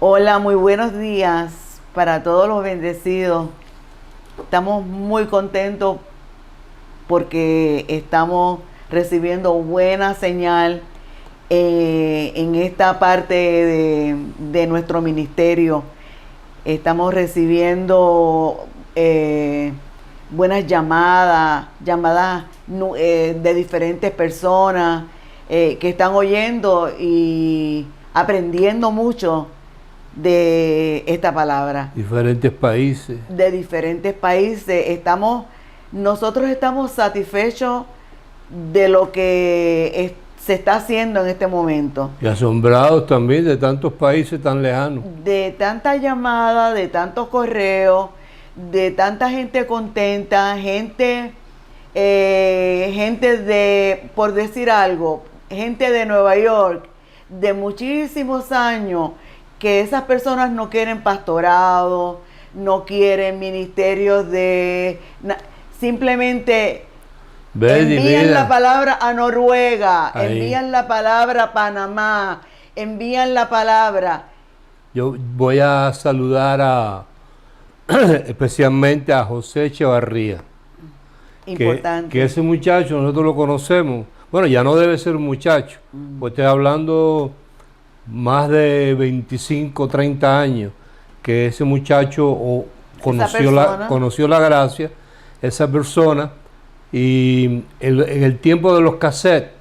Hola, muy buenos días para todos los bendecidos. Estamos muy contentos porque estamos recibiendo buena señal en esta parte de nuestro ministerio. Estamos recibiendo buenas llamadas de diferentes personas que están oyendo y aprendiendo mucho de esta palabra. Diferentes países. De diferentes países. Nosotros estamos satisfechos de lo que se está haciendo en este momento. Y asombrados también de tantos países tan lejanos. De tantas llamadas, de tantos correos, de tanta gente contenta, gente de, por decir algo, gente de Nueva York, de muchísimos años, que esas personas no quieren pastorado, no quieren ministerios simplemente envían la palabra a Noruega, envían la palabra a Panamá, envían la palabra. Yo voy a saludar especialmente a José Echevarría. Importante. Que ese muchacho nosotros lo conocemos. Bueno, ya no debe ser un muchacho, pues estoy hablando más de 25, 30 años, que ese muchacho conoció la gracia, esa persona, y en el tiempo de los cassettes,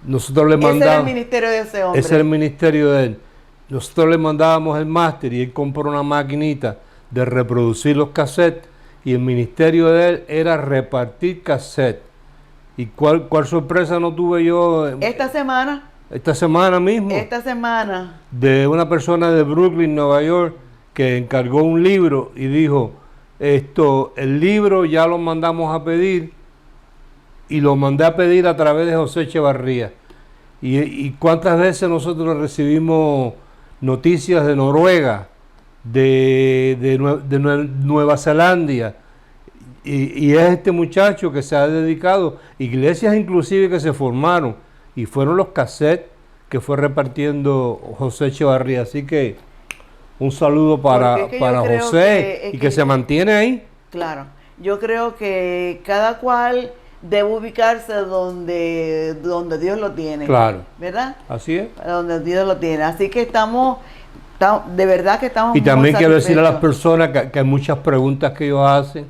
nosotros le mandábamos... Ese era el ministerio de ese hombre. Ese era el ministerio de él. Nosotros le mandábamos el máster y él compró una maquinita de reproducir los cassettes, y el ministerio de él era repartir cassettes. ¿Y cuál sorpresa no tuve yo? Esta semana mismo. Esta semana. De una persona de Brooklyn, Nueva York, que encargó un libro y dijo, el libro ya lo mandamos a pedir, y lo mandé a pedir a través de José Echevarría. Y cuántas veces nosotros recibimos noticias de Noruega, de Nueva Zelanda, y es este muchacho que se ha dedicado, iglesias inclusive que se formaron, y fueron los cassettes que fue repartiendo José Echevarría. Así que un saludo para José, y que se mantiene ahí. Claro, yo creo que cada cual debe ubicarse donde Dios lo tiene. Claro. ¿Verdad? Así es. Donde Dios lo tiene. Así que de verdad que estamos muy satisfechos. Y también quiero decir a las personas que hay muchas preguntas que ellos hacen,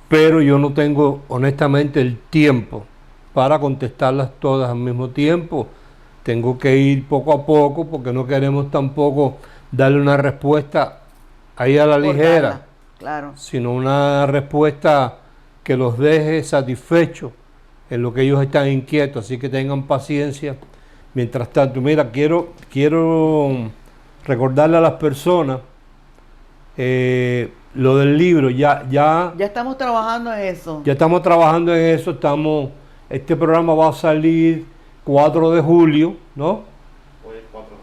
pero yo no tengo honestamente el tiempo para contestarlas todas al mismo tiempo. Tengo que ir poco a poco, porque no queremos tampoco darle una respuesta ahí a la ligera, claro, sino una respuesta que los deje satisfechos en lo que ellos están inquietos. Así que tengan paciencia. Mientras tanto, mira, quiero recordarle a las personas lo del libro. Ya estamos trabajando en eso. Ya estamos trabajando en eso. Este programa va a salir 4 de julio, ¿no?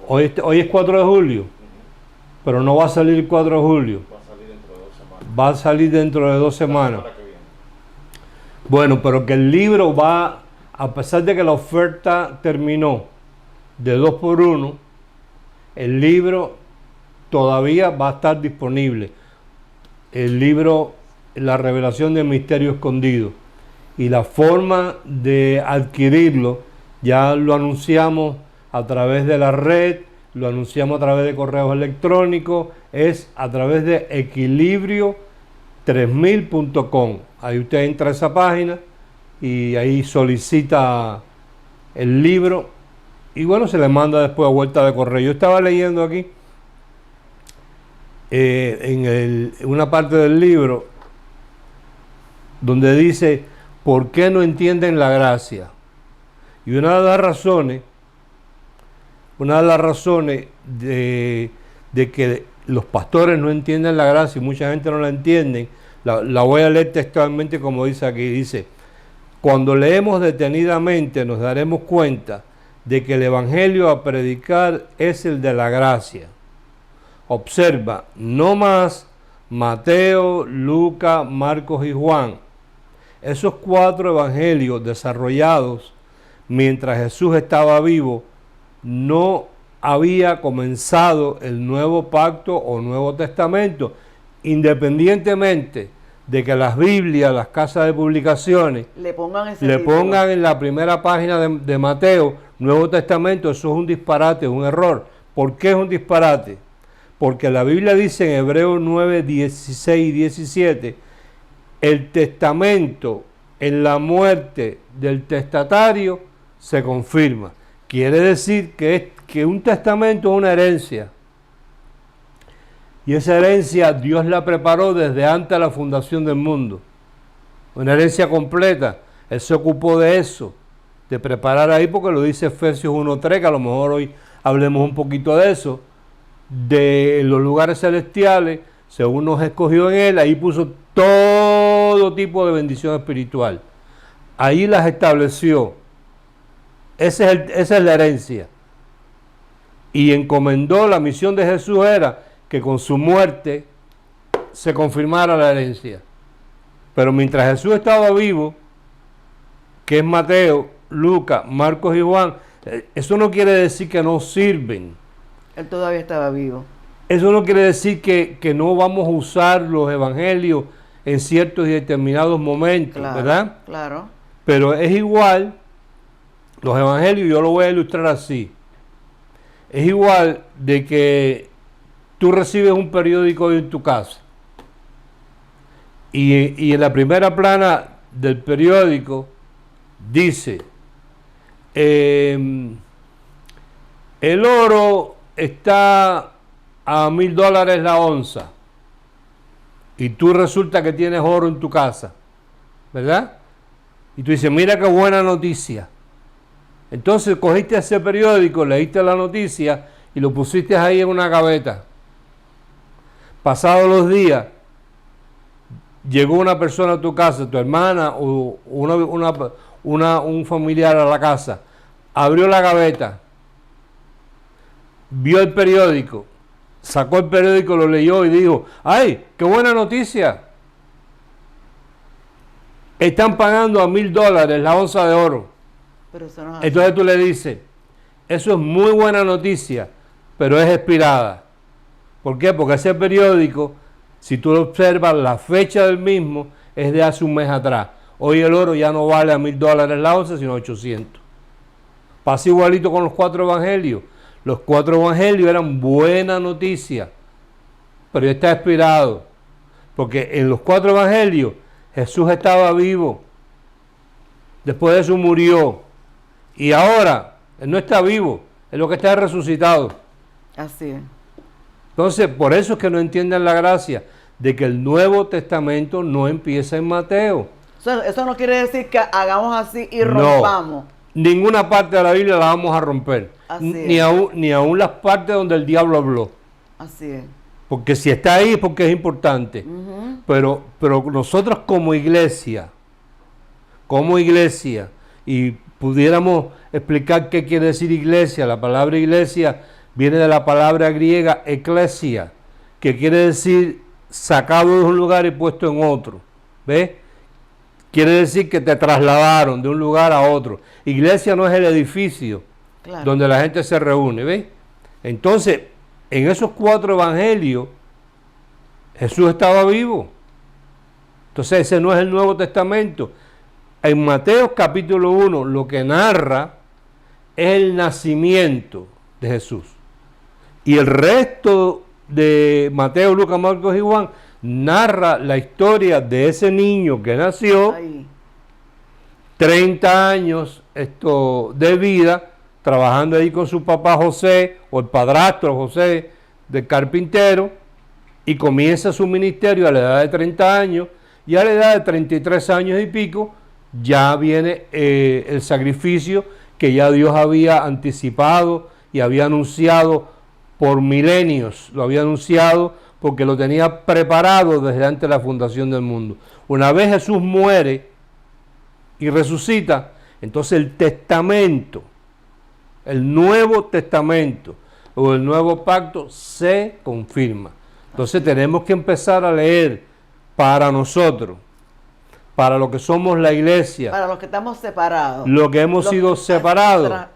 Hoy es 4 de julio. Pero no va a salir el 4 de julio. Va a salir dentro de 2 semanas. Bueno, pero que el libro va, a pesar de que la oferta terminó de 2 por 1, el libro todavía va a estar disponible. El libro, La revelación del misterio escondido. Y la forma de adquirirlo ya lo anunciamos a través de la red, lo anunciamos a través de correos electrónicos, es a través de equilibrio3000.com. Ahí usted entra a esa página y ahí solicita el libro, y bueno, se le manda después a vuelta de correo. Yo estaba leyendo aquí en una parte del libro donde dice: ¿por qué no entienden la gracia? Y una de las razones de que los pastores no entienden la gracia, y mucha gente no la entiende, la voy a leer textualmente como dice aquí. Dice: cuando leemos detenidamente nos daremos cuenta de que el evangelio a predicar es el de la gracia. Observa, no más Mateo, Lucas, Marcos y Juan. Esos 4 evangelios desarrollados mientras Jesús estaba vivo no había comenzado el nuevo pacto o nuevo testamento, independientemente de que las Biblias, las casas de publicaciones, le pongan en la primera página de Mateo, Nuevo Testamento. Eso es un disparate, un error. ¿Por qué es un disparate? Porque la Biblia dice en Hebreos 9, 16 y 17, el testamento en la muerte del testatario se confirma. Quiere decir que un testamento es una herencia. Y esa herencia Dios la preparó desde antes de la fundación del mundo. Una herencia completa. Él se ocupó de eso, de preparar ahí, porque lo dice Efesios 1:3, que a lo mejor hoy hablemos un poquito de eso, de los lugares celestiales, según nos escogió en Él, ahí puso todo tipo de bendición espiritual. Ahí las estableció. Esa es la herencia. Y encomendó, la misión de Jesús era que con su muerte se confirmara la herencia. Pero mientras Jesús estaba vivo, que es Mateo, Lucas, Marcos y Juan, eso no quiere decir que no sirven. Él todavía estaba vivo. Eso no quiere decir que no vamos a usar los evangelios en ciertos y determinados momentos, Claro, ¿verdad? Claro. Pero es igual, los evangelios, yo lo voy a ilustrar así. Es igual de que tú recibes un periódico en tu casa y en la primera plana del periódico dice, el oro está a $1,000 la onza, y tú resulta que tienes oro en tu casa, ¿verdad? Y tú dices, mira qué buena noticia. Entonces cogiste ese periódico, leíste la noticia y lo pusiste ahí en una gaveta. Pasados los días, llegó una persona a tu casa, tu hermana o un familiar a la casa, abrió la gaveta, vio el periódico, sacó el periódico, lo leyó y dijo, ¡ay, qué buena noticia! Están pagando a $1,000 la onza de oro. Pero eso no es Entonces tú le dices, eso es muy buena noticia, pero es expirada. ¿Por qué? Porque ese periódico, si tú lo observas, la fecha del mismo es de hace un mes atrás. Hoy el oro ya no vale a $1,000 la onza, sino 800. Pasa igualito con los 4 evangelios. Los 4 evangelios eran buena noticia, pero ya está expirado. Porque en los 4 evangelios Jesús estaba vivo. Después de eso murió. Y ahora Él no está vivo, es lo que está resucitado. Así es. Entonces, por eso es que no entienden la gracia de que el Nuevo Testamento no empieza en Mateo. Eso no quiere decir que hagamos así y rompamos. Ninguna parte de la Biblia la vamos a romper. Ni aún las partes donde el diablo habló. Así es. Porque si está ahí es porque es importante. Pero nosotros como iglesia, y pudiéramos explicar qué quiere decir iglesia. La palabra iglesia viene de la palabra griega eklesia, que quiere decir sacado de un lugar y puesto en otro. ¿Ves? Quiere decir que te trasladaron de un lugar a otro. Iglesia no es el edificio donde la gente se reúne. ¿Ves? Entonces, en esos 4 evangelios, Jesús estaba vivo. Entonces, ese no es el Nuevo Testamento. En Mateo capítulo 1 lo que narra es el nacimiento de Jesús. Y el resto de Mateo, Lucas, Marcos y Juan narra la historia de ese niño que nació, 30 años de vida, trabajando ahí con su papá José, o el padrastro José del carpintero, y comienza su ministerio a la edad de 30 años, y a la edad de 33 años y pico, ya viene el sacrificio que ya Dios había anticipado y había anunciado por milenios. Lo había anunciado porque lo tenía preparado desde antes de la fundación del mundo. Una vez Jesús muere y resucita, entonces el testamento, el Nuevo Testamento o el Nuevo Pacto se confirma. Entonces tenemos que empezar a leer para nosotros, para lo que somos la iglesia, para los que estamos separados, lo que hemos sido separados.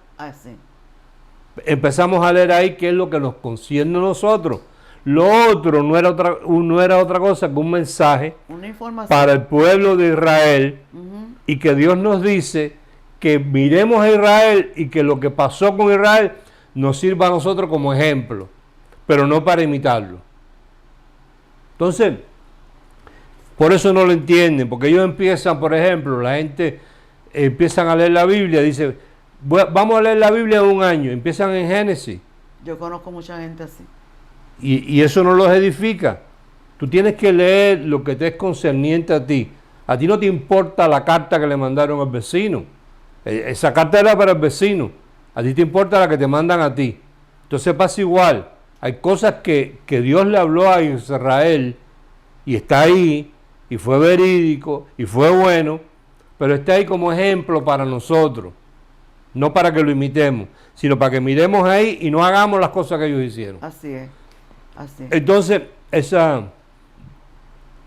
empezamos a leer ahí qué es lo que nos concierne a nosotros. Lo otro no era otra cosa que un mensaje Una información para el pueblo de Israel, y que Dios nos dice que miremos a Israel y que lo que pasó con Israel nos sirva a nosotros como ejemplo, pero no para imitarlo. Entonces, por eso no lo entienden, porque ellos empiezan, por ejemplo, la gente empiezan a leer la Biblia, dice, vamos a leer la Biblia en un año, empiezan en Génesis. Yo conozco mucha gente así. Y eso no los edifica. Tú tienes que leer lo que te es concerniente a ti. A ti no te importa la carta que le mandaron al vecino. Esa carta era para el vecino. A ti te importa la que te mandan a ti. Entonces pasa igual. Hay cosas que Dios le habló a Israel y está ahí, y fue verídico, y fue bueno, pero está ahí como ejemplo para nosotros. No para que lo imitemos, sino para que miremos ahí y no hagamos las cosas que ellos hicieron. Así es. Así es. Entonces, esa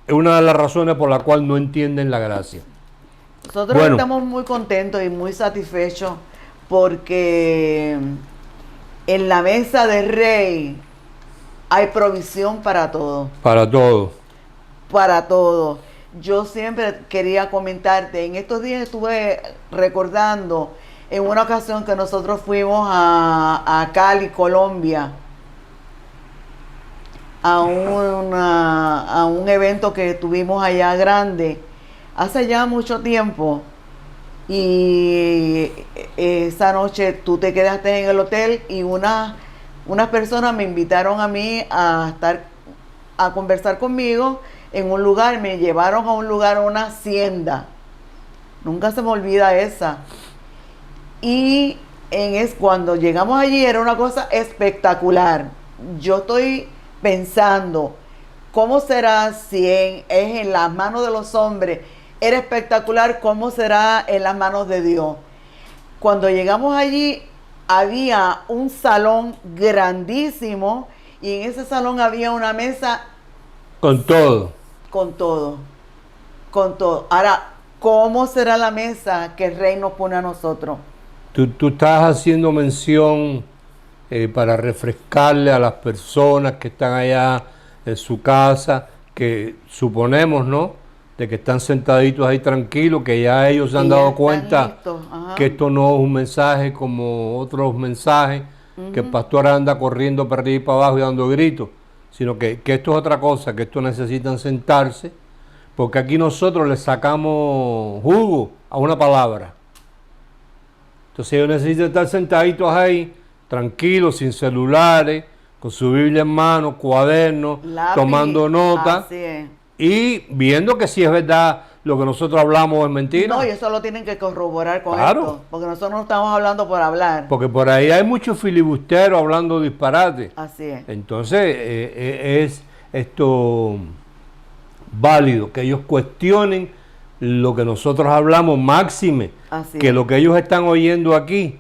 es una de las razones por la cual no entienden la gracia. Nosotros estamos muy contentos y muy satisfechos porque en la mesa del rey hay provisión para todo. Para todo. Para todo. Yo siempre quería comentarte, en estos días estuve recordando en una ocasión que nosotros fuimos a Cali, Colombia, a un evento que tuvimos allá grande, hace ya mucho tiempo, y esa noche tú te quedaste en el hotel y unas personas me invitaron a mí a conversar conmigo en un lugar, me llevaron a un lugar, a una hacienda, nunca se me olvida esa, y cuando llegamos allí era una cosa espectacular. Yo estoy pensando, ¿cómo será si es en las manos de los hombres? Era espectacular, ¿cómo será en las manos de Dios? Cuando llegamos allí, había un salón grandísimo y en ese salón había una mesa con todo. Con todo. Con todo. Ahora, ¿cómo será la mesa que el rey nos pone a nosotros? Tú estás haciendo mención para refrescarle a las personas que están allá en su casa, que suponemos, ¿no?, de que están sentaditos ahí tranquilos, que ya ellos se han dado cuenta que esto no es un mensaje como otros mensajes, que el pastor anda corriendo para arriba y para abajo y dando gritos, sino que esto es otra cosa, que esto necesitan sentarse, porque aquí nosotros le sacamos jugo a una palabra. Entonces ellos necesitan estar sentaditos ahí, tranquilos, sin celulares, con su Biblia en mano, cuadernos, tomando nota y viendo que si es verdad lo que nosotros hablamos es mentira. No, y eso lo tienen que corroborar con esto, porque nosotros no estamos hablando por hablar. Porque por ahí hay muchos filibusteros hablando disparate. Así es. Entonces es esto válido, que ellos cuestionen lo que nosotros hablamos, máxime, que lo que ellos están oyendo aquí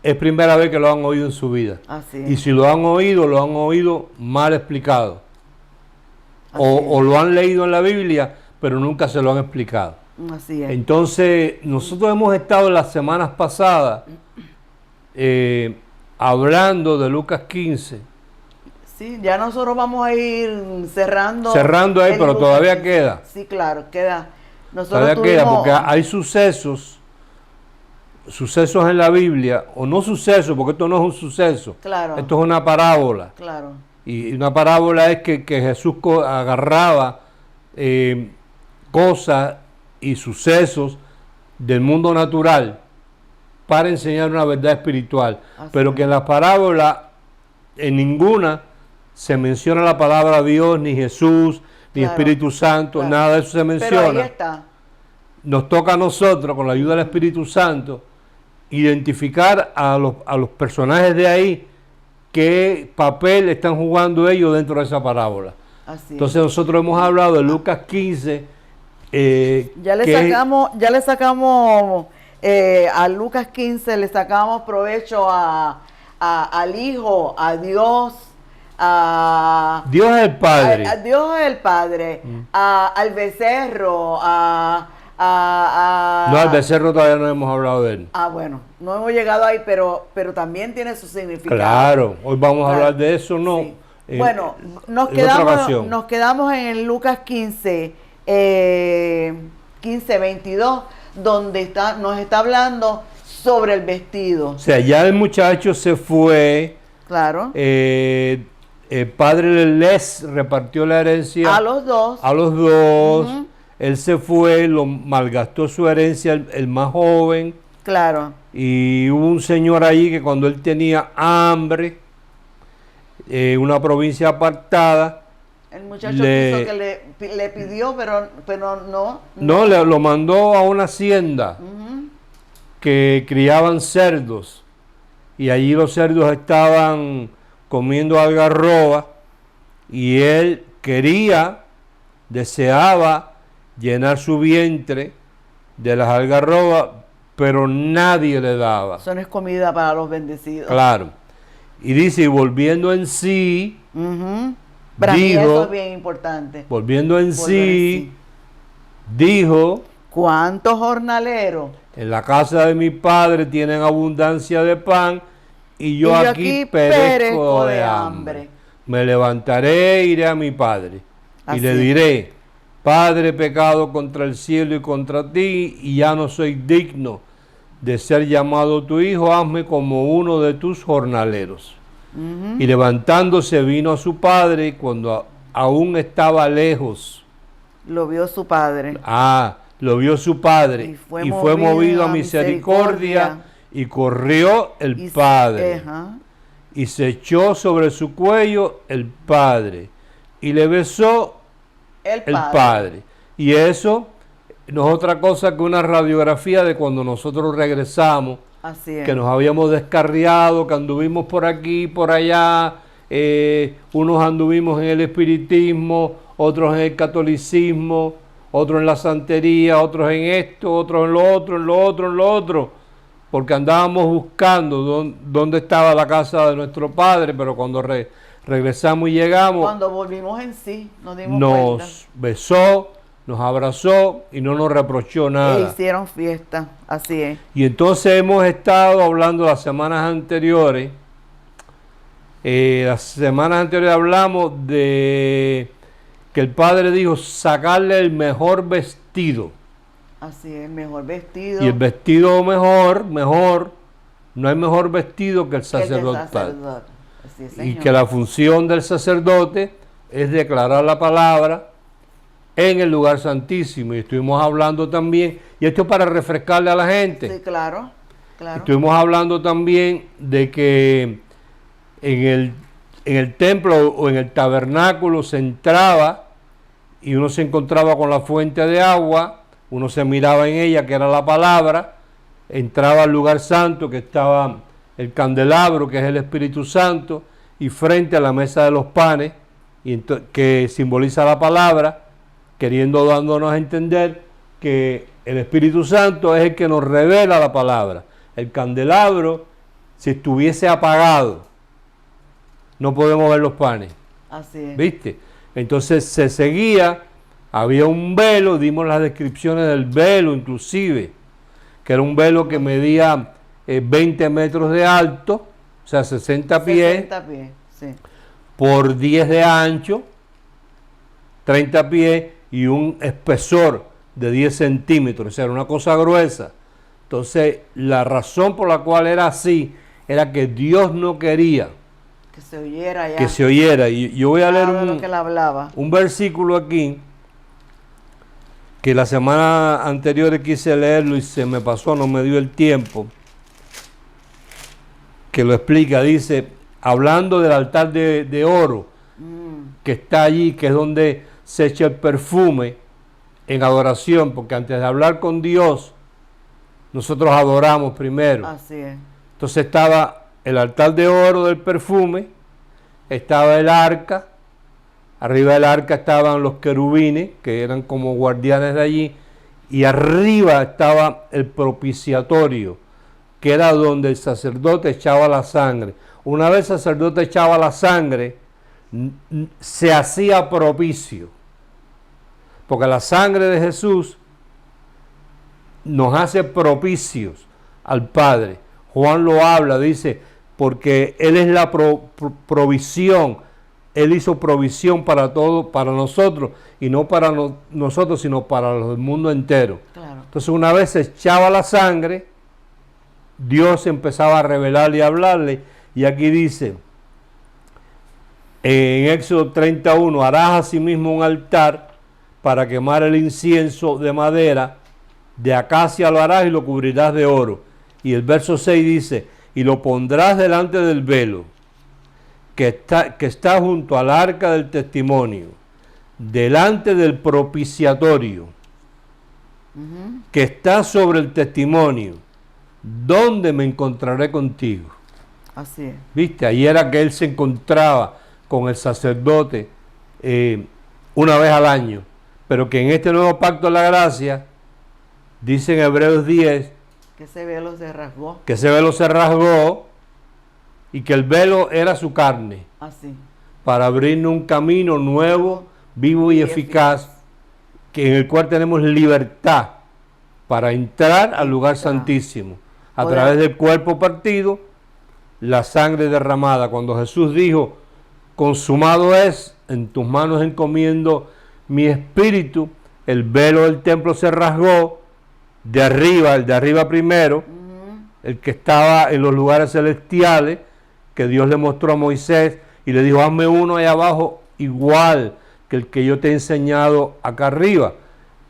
es primera vez que lo han oído en su vida. Y si lo han oído mal explicado. O lo han leído en la Biblia, pero nunca se lo han explicado. Así es. Entonces, nosotros hemos estado las semanas pasadas hablando de Lucas 15. Sí, ya nosotros vamos a ir cerrando. Cerrando ahí, pero todavía queda. Sí, claro, queda. Todavía queda, porque hay sucesos en la Biblia, o no sucesos, porque esto no es un suceso. Claro. Esto es una parábola. Claro. Y una parábola es que Jesús agarraba cosas y sucesos del mundo natural para enseñar una verdad espiritual. Pero que en la parábola, en ninguna, se menciona la palabra Dios, ni Jesús, ni Espíritu Santo, nada de eso se menciona. Pero ahí está. Nos toca a nosotros, con la ayuda del Espíritu Santo, identificar a los personajes de ahí, qué papel están jugando ellos dentro de esa parábola. Entonces nosotros hemos hablado de Lucas 15. Ya le sacamos a Lucas 15, le sacamos provecho al Hijo, a Dios. Dios es el Padre. Dios es el Padre, al becerro, a No, el becerro todavía no hemos hablado de él. Bueno, no hemos llegado ahí, pero también tiene su significado. Claro, hoy vamos a hablar de eso, ¿no? Sí. Bueno, nos quedamos en el Lucas 15, 22, donde nos está hablando sobre el vestido. O sea, ya el muchacho se fue. Claro. El padre les repartió la herencia a los dos. Uh-huh. Él se fue, lo malgastó su herencia, el más joven. Claro. Y hubo un señor allí que cuando él tenía hambre, una provincia apartada, el muchacho quiso que le pidió, pero no. No, lo mandó a una hacienda que criaban cerdos. Y allí los cerdos estaban comiendo algarroba. Y él deseaba llenar su vientre de las algarrobas, pero nadie le daba. Eso no es comida para los bendecidos. Claro. Y dice, y volviendo en sí, para mí eso es bien importante. Volviendo en sí, dijo, ¿cuántos jornaleros en la casa de mi padre tienen abundancia de pan y yo aquí perezco de hambre? Me levantaré e iré a mi padre y le diré, Padre, he pecado contra el cielo y contra ti, y ya no soy digno de ser llamado tu hijo, hazme como uno de tus jornaleros. Y levantándose vino a su padre, y cuando aún estaba lejos, lo vio su padre. Lo vio su padre, y fue movido a misericordia, y corrió el padre, y se echó sobre su cuello el padre, y le besó el padre. Y eso no es otra cosa que una radiografía de cuando nosotros regresamos. Así es. Que nos habíamos descarriado, que anduvimos por aquí, por allá, unos anduvimos en el espiritismo, otros en el catolicismo, otros en la santería, otros en esto, otros en lo otro, en lo otro, en lo otro, porque andábamos buscando dónde estaba la casa de nuestro padre, pero cuando regresamos y llegamos, cuando volvimos en sí, nos besó, nos abrazó y no nos reprochó nada. E hicieron fiesta, así es. Y entonces hemos estado hablando las semanas anteriores. Hablamos de que el padre dijo sacarle el mejor vestido. Así es, el mejor vestido. Y el vestido mejor, no hay mejor vestido que el sacerdotal. Así es, y que la función del sacerdote es declarar la palabra en el lugar santísimo. Y estuvimos hablando también, y esto es para refrescarle a la gente. Sí, claro. Estuvimos hablando también de que en el templo o en el tabernáculo se entraba y uno se encontraba con la fuente de agua, uno se miraba en ella, que era la palabra, entraba al lugar santo, que estaba el candelabro, que es el Espíritu Santo, y frente a la mesa de los panes, que simboliza la palabra, dándonos a entender que el Espíritu Santo es el que nos revela la palabra. El candelabro, si estuviese apagado, no podemos ver los panes. Así es. ¿Viste? Entonces se seguía, había un velo, dimos las descripciones del velo inclusive, que era un velo que medía 20 metros de alto, o sea 60 pies, sí, por 10 de ancho, 30 pies y un espesor de 10 centímetros, o sea, era una cosa gruesa. Entonces, la razón por la cual era así, era que Dios no quería que se oyera ya. Que se oyera. Y yo voy a leer un versículo aquí, que la semana anterior quise leerlo y se me pasó, no me dio el tiempo, que lo explica. Dice, hablando del altar de oro, que está allí, que es donde se echa el perfume en adoración, porque antes de hablar con Dios, nosotros adoramos primero. Así es. Entonces estaba el altar de oro del perfume, estaba el arca, arriba del arca estaban los querubines, que eran como guardianes de allí, y arriba estaba el propiciatorio, que era donde el sacerdote echaba la sangre. Una vez el sacerdote echaba la sangre, se hacía propicio, porque la sangre de Jesús nos hace propicios al Padre. Juan lo habla, dice, porque Él es la provisión. Él hizo provisión para todo, para nosotros, y no para nosotros, sino para el mundo entero. Claro. Entonces, una vez se echaba la sangre, Dios empezaba a revelarle y a hablarle, y aquí dice, en Éxodo 31, harás asimismo un altar para quemar el incienso de madera, de acacia lo harás y lo cubrirás de oro. Y el verso 6 dice, y lo pondrás delante del velo, que está junto al arca del testimonio, delante del propiciatorio, que está sobre el testimonio, donde me encontraré contigo. Así es. ¿Viste? Ahí era que él se encontraba con el sacerdote una vez al año, pero que en este nuevo pacto de la gracia, dice en Hebreos 10, que ese velo se rasgó. Que ese velo se rasgó y que el velo era su carne. Así. Para abrirnos un camino nuevo, vivo y eficaz, en el cual tenemos libertad para entrar al lugar santísimo, a través del cuerpo partido, la sangre derramada. Cuando Jesús dijo, consumado es, en tus manos encomiendo mi espíritu, el velo del templo se rasgó, de arriba, el de arriba primero, el que estaba en los lugares celestiales, que Dios le mostró a Moisés y le dijo, hazme uno ahí abajo igual que el que yo te he enseñado acá arriba.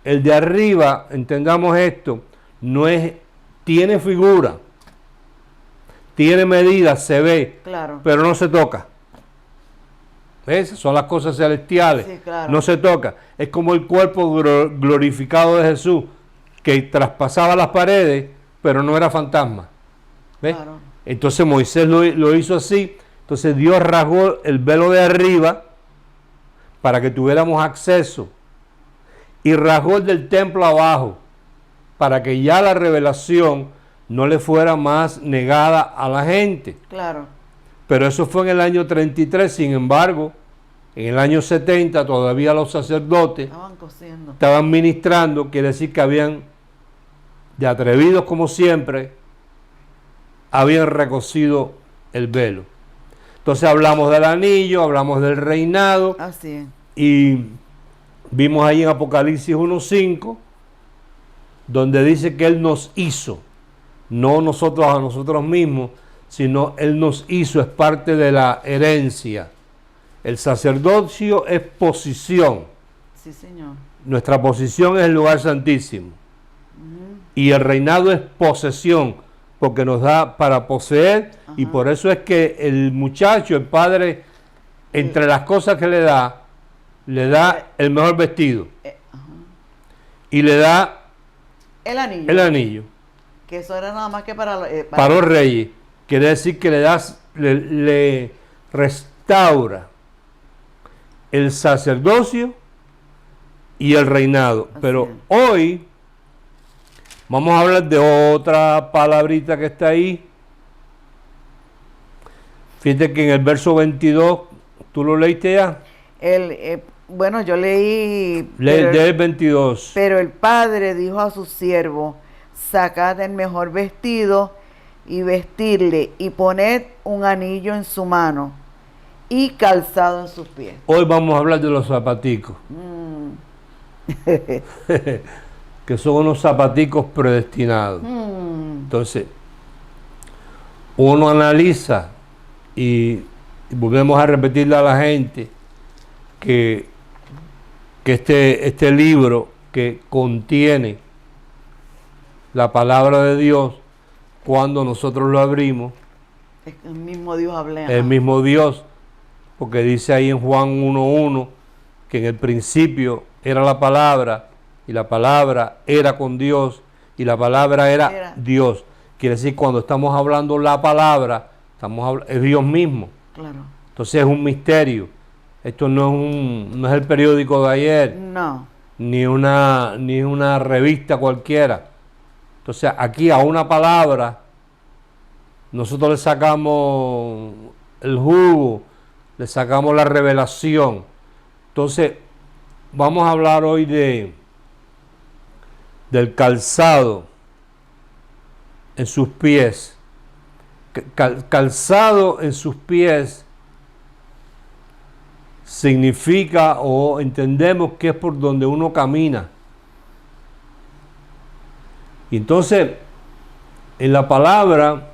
El de arriba, entendamos esto, tiene figura, tiene medida, se ve, claro, pero no se toca. ¿Ves? Son las cosas celestiales, sí, claro. No se toca. Es como el cuerpo glorificado de Jesús, que traspasaba las paredes, pero no era fantasma. ¿Ves? Claro. Entonces Moisés lo hizo así. Entonces Dios rasgó el velo de arriba para que tuviéramos acceso, y rasgó el del templo abajo para que ya la revelación no le fuera más negada a la gente. Claro. Pero eso fue en el año 33. Sin embargo, en el año 70 todavía los sacerdotes estaban ministrando. Quiere decir que habían, de atrevidos como siempre, habían recocido el velo. Entonces hablamos del anillo, hablamos del reinado. Así es. Y vimos ahí en Apocalipsis 1:5, donde dice que Él nos hizo, no nosotros a nosotros mismos, sino Él nos hizo, es parte de la herencia. El sacerdocio es posición. Sí, Señor. Nuestra posición es el lugar santísimo. Y el reinado es posesión, porque nos da para poseer. Y por eso es que el muchacho, el padre, entre las cosas que le da el mejor vestido. Y le da el anillo. El anillo. Que eso era nada más que para los reyes. Quiere decir que le restaura el sacerdocio y el reinado. Así pero es. Hoy vamos a hablar de otra palabrita que está ahí. Fíjate que en el verso 22, ¿tú lo leíste ya? Bueno, yo leí... Del 22. Pero el padre dijo a su siervo, sacad el mejor vestido y vestirle, y poned un anillo en su mano y calzado en sus pies. Hoy vamos a hablar de los zapaticos. Que son unos zapaticos predestinados. Entonces, uno analiza y volvemos a repetirle a la gente que este libro que contiene la palabra de Dios, cuando nosotros lo abrimos, es el mismo Dios hablando. El mismo Dios, porque dice ahí en Juan 1:1 que en el principio era la palabra, y la palabra era con Dios, y la palabra era Dios. Quiere decir, cuando estamos hablando la palabra, es Dios mismo. Claro. Entonces es un misterio. Esto no es el periódico de ayer. No. Ni una revista cualquiera. Entonces aquí a una palabra nosotros le sacamos el jugo, le sacamos la revelación. Entonces vamos a hablar hoy del calzado en sus pies. Calzado en sus pies significa, o entendemos que es por donde uno camina. Y entonces, en la palabra,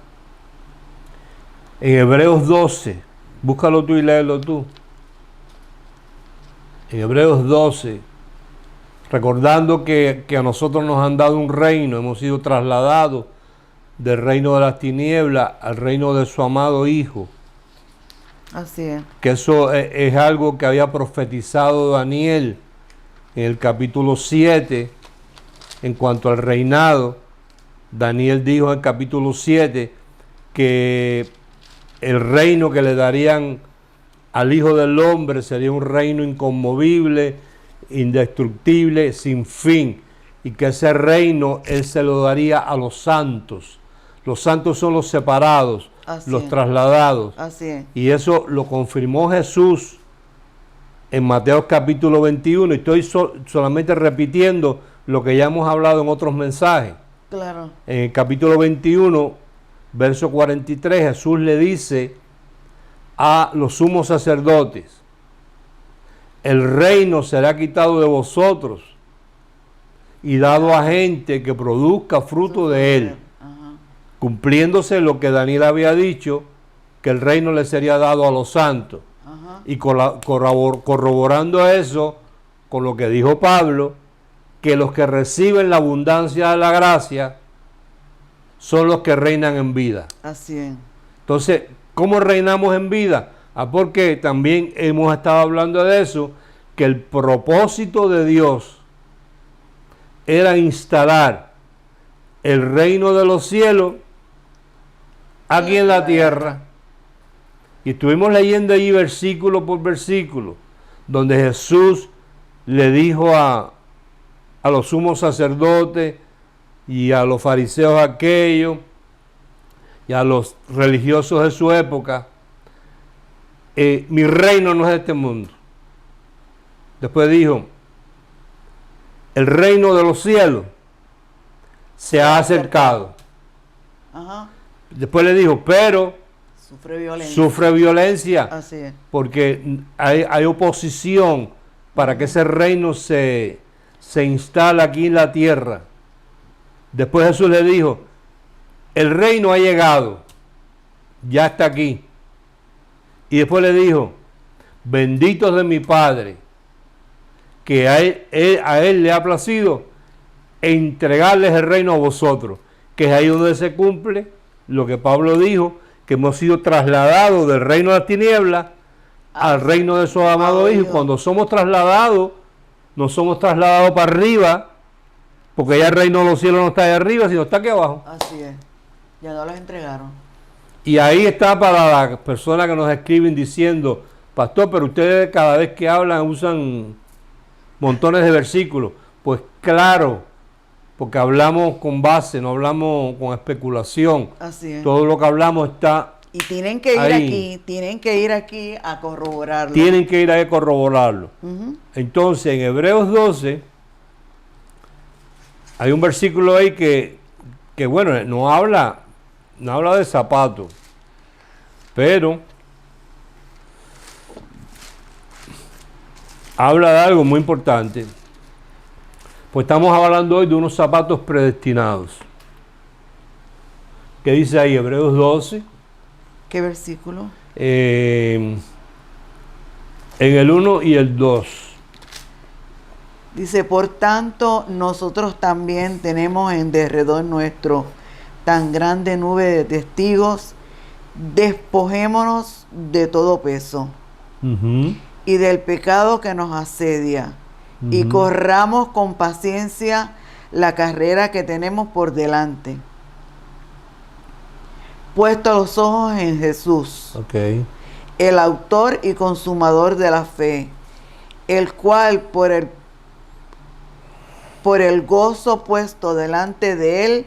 en Hebreos 12, búscalo tú y léelo tú. En Hebreos 12, recordando que a nosotros nos han dado un reino, hemos sido trasladados del reino de las tinieblas al reino de su amado Hijo. Así es. Que eso es algo que había profetizado Daniel en el capítulo 7, en cuanto al reinado. Daniel dijo en el capítulo 7 que el reino que le darían al Hijo del Hombre sería un reino inconmovible, indestructible, sin fin, y que ese reino Él se lo daría a los santos. Los santos son los separados, Así los es. trasladados. Así es. Y eso lo confirmó Jesús en Mateo capítulo 21, y estoy solamente repitiendo lo que ya hemos hablado en otros mensajes. Claro. En el capítulo 21, verso 43, Jesús le dice a los sumos sacerdotes: el reino será quitado de vosotros y dado a gente que produzca fruto de él, cumpliéndose lo que Daniel había dicho, que el reino le sería dado a los santos. Ajá. Y corroborando eso con lo que dijo Pablo, que los que reciben la abundancia de la gracia son los que reinan en vida. Así es. Entonces, ¿cómo reinamos en vida? Porque también hemos estado hablando de eso, que el propósito de Dios era instalar el reino de los cielos aquí en la tierra. Y estuvimos leyendo allí versículo por versículo, donde Jesús le dijo a los sumos sacerdotes y a los fariseos aquellos y a los religiosos de su época: mi reino no es de este mundo. Después dijo: el reino de los cielos se ha acercado. Ajá. Después le dijo: pero sufre violencia. Así es. Porque hay oposición para que ese reino se instale aquí en la tierra. Después Jesús le dijo: el reino ha llegado, ya está aquí. Y después le dijo: benditos de mi Padre, que a él le ha placido entregarles el reino a vosotros. Que es ahí donde se cumple lo que Pablo dijo, que hemos sido trasladados del reino de las tinieblas al reino de su amado Hijo. Y cuando somos trasladados, no somos trasladados para arriba, porque ya el reino de los cielos no está ahí arriba, sino está aquí abajo. Así es. Ya no los entregaron. Y ahí está para las personas que nos escriben diciendo: pastor, pero ustedes cada vez que hablan usan montones de versículos. Pues claro, porque hablamos con base, no hablamos con especulación. Así es. Todo lo que hablamos está y tienen que ir ahí. tienen que ir aquí a corroborarlo. Tienen que ir ahí a corroborarlo. Entonces, en Hebreos 12, hay un versículo ahí que bueno, no habla de zapatos, pero habla de algo muy importante. Pues estamos hablando hoy de unos zapatos predestinados. ¿Qué dice ahí Hebreos 12? ¿Qué versículo? En el 1 y el 2. Dice: por tanto, nosotros también tenemos en derredor nuestro tan grande nube de testigos, despojémonos de todo peso y del pecado que nos asedia, y corramos con paciencia la carrera que tenemos por delante, puesto los ojos en Jesús, el autor y consumador de la fe, el cual por el gozo puesto delante de él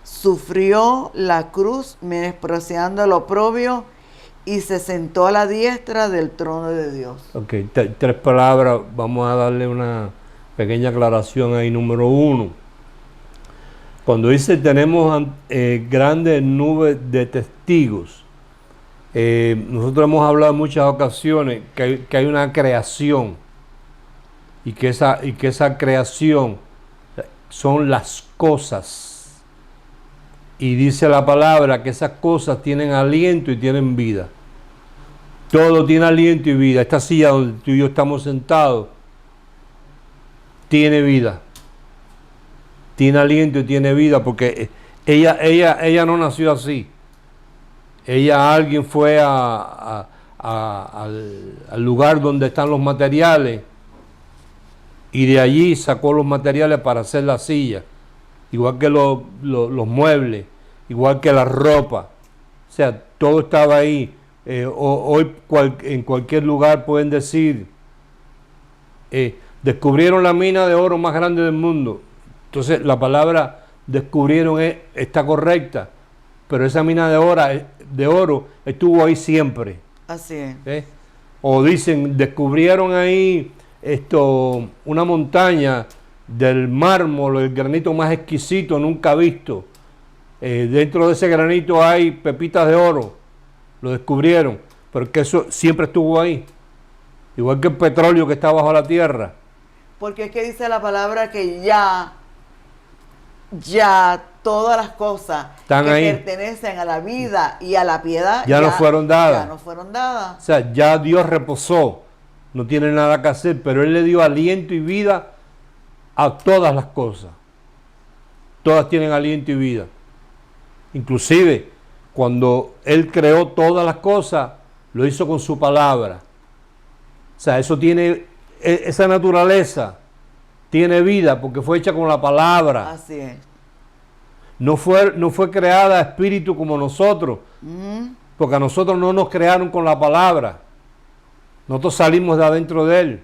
sufrió la cruz, menospreciando el oprobio, y se sentó a la diestra del trono de Dios. Ok, tres palabras, vamos a darle una pequeña aclaración ahí. Número 1, Cuando dice tenemos grandes nubes de testigos, nosotros hemos hablado en muchas ocasiones que hay una creación y que esa creación son las cosas. Y dice la palabra que esas cosas tienen aliento y tienen vida. Todo tiene aliento y vida. Esta silla donde tú y yo estamos sentados tiene vida. Tiene aliento y tiene vida porque ella no nació así. Alguien fue al lugar donde están los materiales y de allí sacó los materiales para hacer la silla, igual que los muebles, igual que la ropa. O sea, todo estaba ahí. Hoy en cualquier lugar pueden decir, descubrieron la mina de oro más grande del mundo. Entonces la palabra descubrieron está correcta, pero esa mina de oro estuvo ahí siempre. Así es. O dicen, descubrieron ahí una montaña del mármol, el granito más exquisito nunca visto. Dentro de ese granito hay pepitas de oro. Lo descubrieron, pero que eso siempre estuvo ahí. Igual que el petróleo que está bajo la tierra. Porque es que dice la palabra que ya todas las cosas están que ahí, pertenecen a la vida y a la piedad ya no fueron dadas. Ya no fueron dadas. O sea, ya Dios reposó, no tiene nada que hacer, pero Él le dio aliento y vida a todas las cosas. Todas tienen aliento y vida. Inclusive, cuando Él creó todas las cosas, lo hizo con su palabra. O sea, eso tiene, esa naturaleza tiene vida porque fue hecha con la palabra. Así es. No fue creada espíritu como nosotros, porque a nosotros no nos crearon con la palabra. Nosotros salimos de adentro de Él.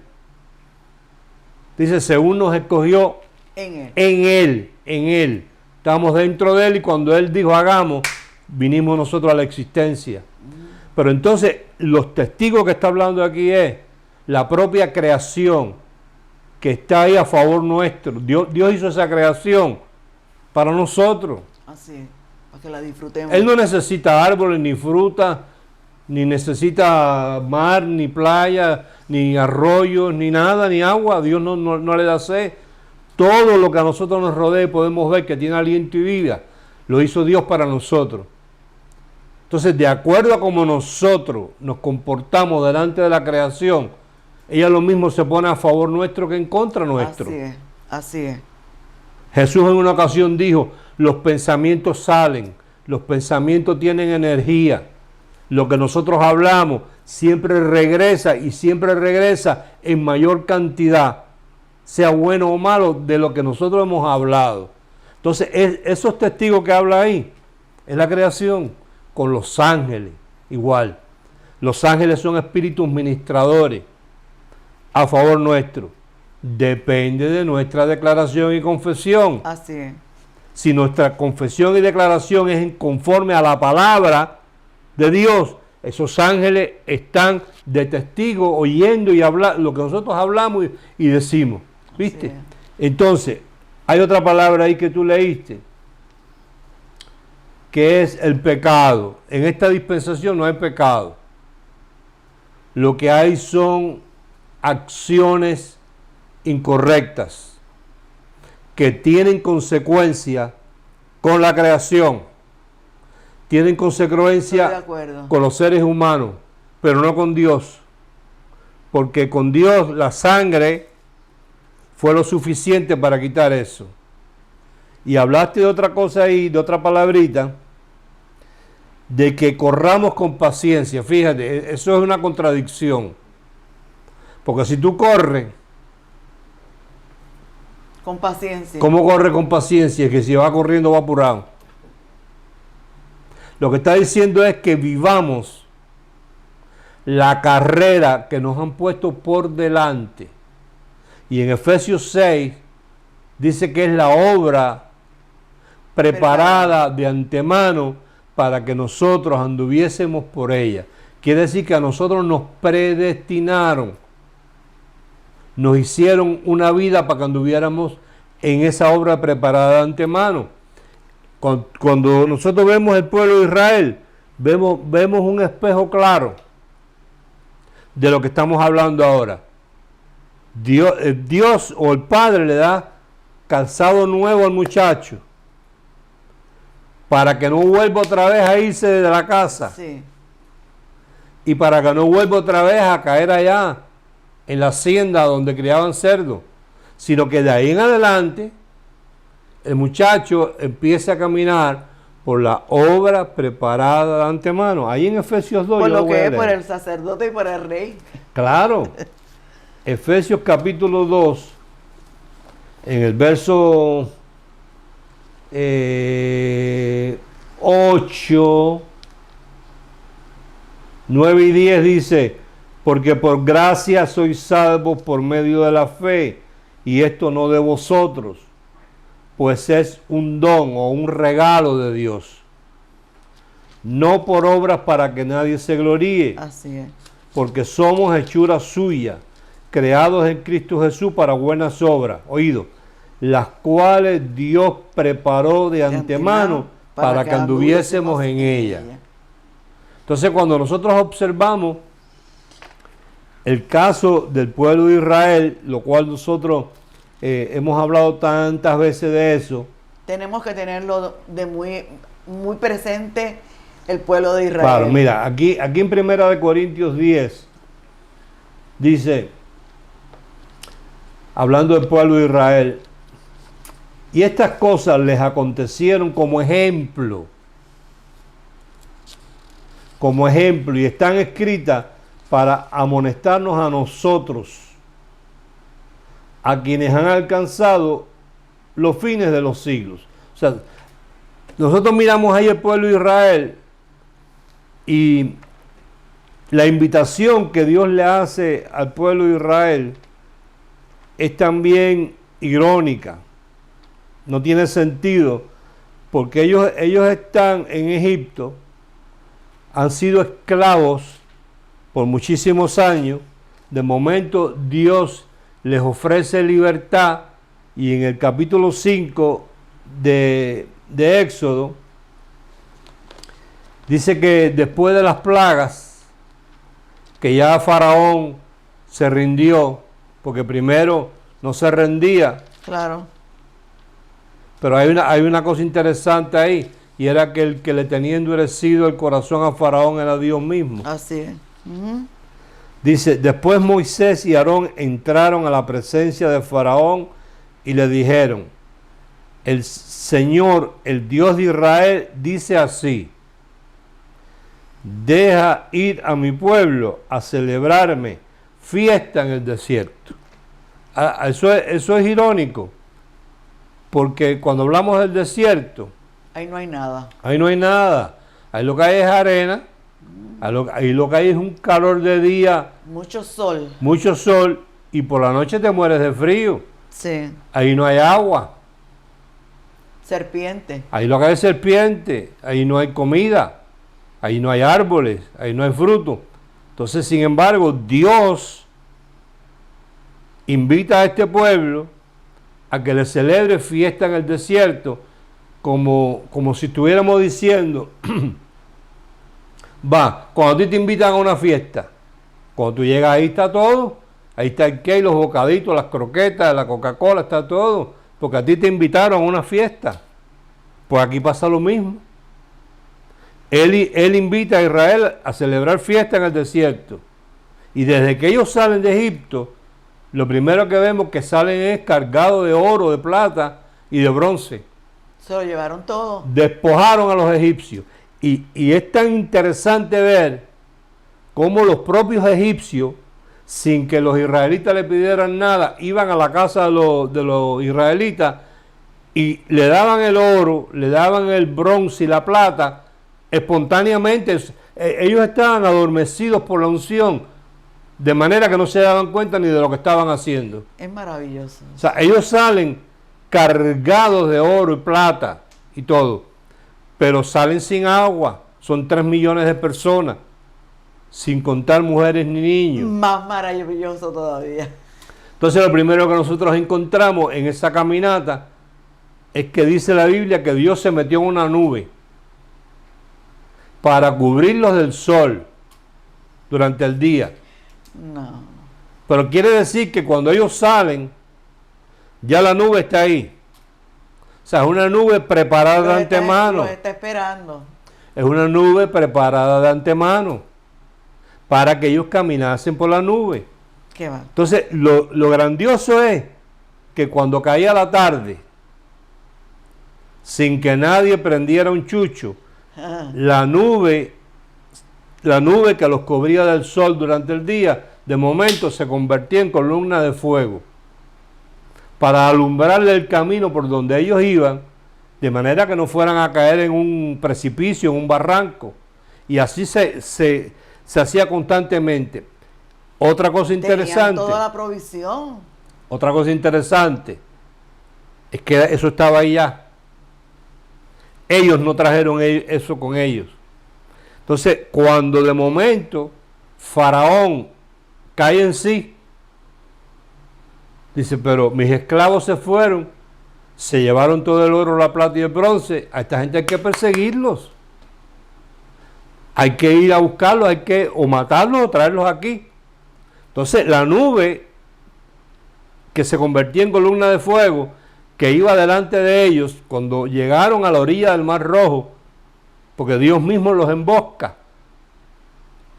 Dice, según nos escogió en Él. Estamos dentro de Él y cuando Él dijo hagamos, vinimos nosotros a la existencia. Pero entonces, los testigos que está hablando aquí es la propia creación que está ahí a favor nuestro. Dios hizo esa creación para nosotros. Así es, para que la disfrutemos. Él no necesita árboles, ni frutas, ni necesita mar, ni playa, ni arroyos, ni nada, ni agua. Dios no le da sed. Todo lo que a nosotros nos rodea podemos ver que tiene aliento y vida, lo hizo Dios para nosotros. Entonces, de acuerdo a cómo nosotros nos comportamos delante de la creación, ella lo mismo se pone a favor nuestro que en contra nuestro. Así es. Jesús en una ocasión dijo, los pensamientos salen, los pensamientos tienen energía. Lo que nosotros hablamos siempre regresa y siempre regresa en mayor cantidad, sea bueno o malo, de lo que nosotros hemos hablado. Entonces, esos testigos que habla ahí, es la creación, con los ángeles, igual. Los ángeles son espíritus ministradores a favor nuestro. Depende de nuestra declaración y confesión. Así es. Si nuestra confesión y declaración es conforme a la palabra de Dios, esos ángeles están de testigo oyendo y hablando lo que nosotros hablamos y decimos. ¿Viste? Entonces, hay otra palabra ahí que tú leíste, que es el pecado. En esta dispensación no hay pecado. Lo que hay son acciones incorrectas que tienen consecuencia con la creación, tienen consecuencia con los seres humanos, pero no con Dios, porque con Dios la sangre fue lo suficiente para quitar eso. Y hablaste de otra cosa ahí, de otra palabrita, de que corramos con paciencia. Fíjate, eso es una contradicción, porque si tú corres con paciencia, ¿cómo corre con paciencia? Que si va corriendo va apurado. Lo que está diciendo es que vivamos la carrera que nos han puesto por delante. Y en Efesios 6 dice que es la obra preparada de antemano para que nosotros anduviésemos por ella. Quiere decir que a nosotros nos predestinaron, nos hicieron una vida para que anduviéramos en esa obra preparada de antemano. Cuando nosotros vemos el pueblo de Israel, vemos un espejo claro de lo que estamos hablando ahora. Dios o el Padre le da calzado nuevo al muchacho para que no vuelva otra vez a irse de la casa. Sí. Y para que no vuelva otra vez a caer allá en la hacienda donde criaban cerdos, sino que de ahí en adelante el muchacho empieza a caminar por la obra preparada de antemano. Ahí en Efesios 2. Por lo que es por el sacerdote y por el rey. Claro. Efesios capítulo 2, en el verso 8, 9 y 10 dice: porque por gracia sois salvos por medio de la fe, y esto no de vosotros, pues es un don o un regalo de Dios, no por obras para que nadie se gloríe. Así es. Porque somos hechura suya, creados en Cristo Jesús para buenas obras, oído, las cuales Dios preparó de antemano para que anduviésemos en ella. Entonces, cuando nosotros observamos el caso del pueblo de Israel, lo cual nosotros hemos hablado tantas veces de eso, tenemos que tenerlo de muy presente el pueblo de Israel. Claro, mira, aquí en 1 Corintios 10 dice, hablando del pueblo de Israel: y estas cosas les acontecieron como ejemplo, y están escritas para amonestarnos a nosotros, a quienes han alcanzado los fines de los siglos. O sea, nosotros miramos ahí el pueblo de Israel y la invitación que Dios le hace al pueblo de Israel es también irónica. No tiene sentido, porque ellos están en Egipto, han sido esclavos por muchísimos años. De momento Dios les ofrece libertad, y en el capítulo 5 de Éxodo dice que después de las plagas, que ya Faraón se rindió, porque primero no se rendía. Claro. Pero hay una cosa interesante ahí, y era que el que le tenía endurecido el corazón a Faraón era Dios mismo. Así es. Dice: después Moisés y Aarón entraron a la presencia de Faraón y le dijeron: el Señor, el Dios de Israel, dice así: deja ir a mi pueblo a celebrarme fiesta en el desierto. Eso es irónico, porque cuando hablamos del desierto, ahí no hay nada. Ahí no hay nada. Ahí lo que hay es arena. Ahí lo que hay es un calor de día. Mucho sol. Mucho sol, y por la noche te mueres de frío. Sí. Ahí no hay agua. Serpiente. Ahí lo que hay es serpiente. Ahí no hay comida. Ahí no hay árboles. Ahí no hay fruto. Entonces, sin embargo, Dios invita a este pueblo a que le celebre fiesta en el desierto, como si estuviéramos diciendo, cuando a ti te invitan a una fiesta, cuando tú llegas, ahí está todo, ahí está el cake, los bocaditos, las croquetas, la Coca-Cola, está todo, porque a ti te invitaron a una fiesta. Pues aquí pasa lo mismo. Él invita a Israel a celebrar fiesta en el desierto, y desde que ellos salen de Egipto, lo primero que vemos que salen es cargados de oro, de plata y de bronce. Se lo llevaron todo. Despojaron a los egipcios. Y es tan interesante ver cómo los propios egipcios, sin que los israelitas le pidieran nada, iban a la casa de los israelitas y le daban el oro, le daban el bronce y la plata espontáneamente. Ellos estaban adormecidos por la unción, de manera que no se daban cuenta ni de lo que estaban haciendo. Es maravilloso. O sea, ellos salen cargados de oro y plata y todo, pero salen sin agua. Son 3 millones de personas, sin contar mujeres ni niños. Más maravilloso todavía. Entonces, lo primero que nosotros encontramos en esa caminata es que dice la Biblia que Dios se metió en una nube para cubrirlos del sol durante el día. No. Pero quiere decir que cuando ellos salen, ya la nube está ahí. O sea, es una nube preparada de antemano. Los está esperando. Es una nube preparada de antemano para que ellos caminasen por la nube. ¿Qué va? Entonces, lo grandioso es que cuando caía la tarde, sin que nadie prendiera un chucho, la nube que los cubría del sol durante el día, de momento se convertía en columna de fuego para alumbrarle el camino por donde ellos iban, de manera que no fueran a caer en un precipicio, en un barranco. Y así se hacía constantemente. Otra cosa interesante. Tenían toda la provisión. Otra cosa interesante es que eso estaba ahí ya. Ellos no trajeron eso con ellos. Entonces, cuando de momento Faraón cae en sí, dice, pero mis esclavos se fueron, se llevaron todo el oro, la plata y el bronce, a esta gente hay que perseguirlos. Hay que ir a buscarlos, hay que o matarlos o traerlos aquí. Entonces, la nube que se convertía en columna de fuego, que iba delante de ellos, cuando llegaron a la orilla del Mar Rojo, porque Dios mismo los embosca,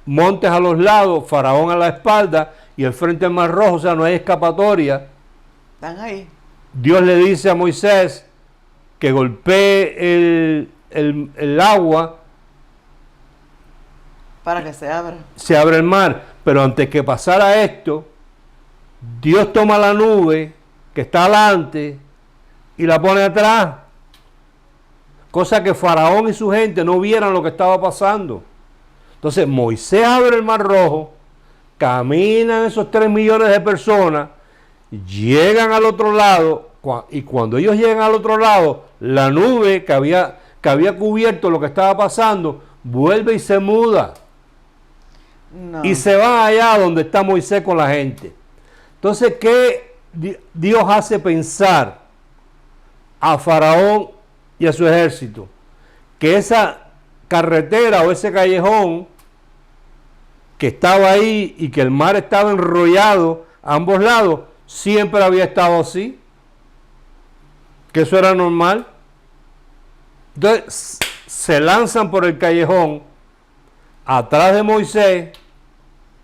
montes a los lados, Faraón a la espalda y el frente del Mar Rojo, o sea, no hay escapatoria. Están ahí. Dios le dice a Moisés que golpee el agua para que se abra. Se abre el mar, pero antes que pasara esto, Dios toma la nube que está adelante y la pone atrás, cosa que Faraón y su gente no vieran lo que estaba pasando. Entonces Moisés abre el Mar Rojo, caminan esos 3 millones de personas, llegan al otro lado, y cuando ellos llegan al otro lado, la nube que había cubierto lo que estaba pasando, vuelve y se muda. No. Y se va allá donde está Moisés con la gente. Entonces, ¿qué Dios hace pensar a Faraón y a su ejército? Que esa carretera o ese callejón que estaba ahí y que el mar estaba enrollado a ambos lados, siempre había estado así, que eso era normal. Entonces se lanzan por el callejón atrás de Moisés